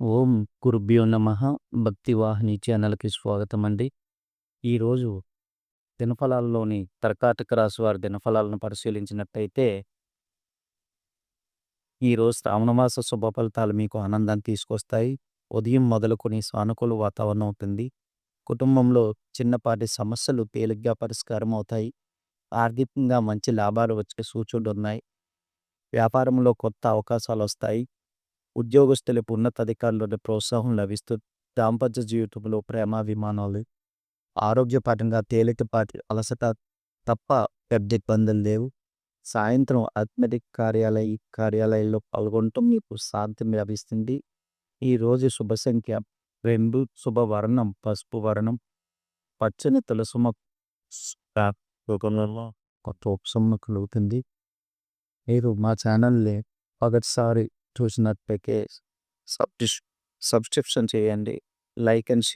ఓం గురుభ్యో నమః. భక్తివాహిని ఛానల్‌కి స్వాగతం అండి. ఈరోజు దినఫలాల్లోని కర్కాటక రాశి వారి దినఫలాలను పరిశీలించినట్టయితే, ఈరోజు శ్రావణమాస శుభ ఫలితాలు మీకు ఆనందాన్ని తీసుకొస్తాయి. ఉదయం మొదలుకొని సానుకూల వాతావరణం ఉంటుంది. కుటుంబంలో చిన్నపాటి సమస్యలు తేలిగ్గా పరిష్కారం అవుతాయి. ఆర్థికంగా మంచి లాభాలు వచ్చే సూచనలున్నాయి. వ్యాపారంలో కొత్త అవకాశాలొస్తాయి. ఉద్యోగస్తులకు ఉన్నతాధికారుల నుండి ప్రోత్సాహం లభిస్తుంది. దాంపత్య జీవితంలో ప్రేమాభిమానాలు, ఆరోగ్యపరంగా తేలికపాటి అలసట తప్ప పెద్ద ఇబ్బందులు లేవు. సాయంత్రం అథ్లెటిక్ కార్యాలయాల్లో పాల్గొనటం మీకు శాంతి లభిస్తుంది. ఈరోజు శుభ సంఖ్య 2, శుభవర్ణం పసుపు వర్ణం, పచ్చని తులసి మొక్క రూపంలో కొత్త ఉపశమనం కలుగుతుంది. మీరు మా ఛానల్ని మొదటిసారి చూసినట్లయితే సబ్స్క్రిప్షన్ చేయండి. Like and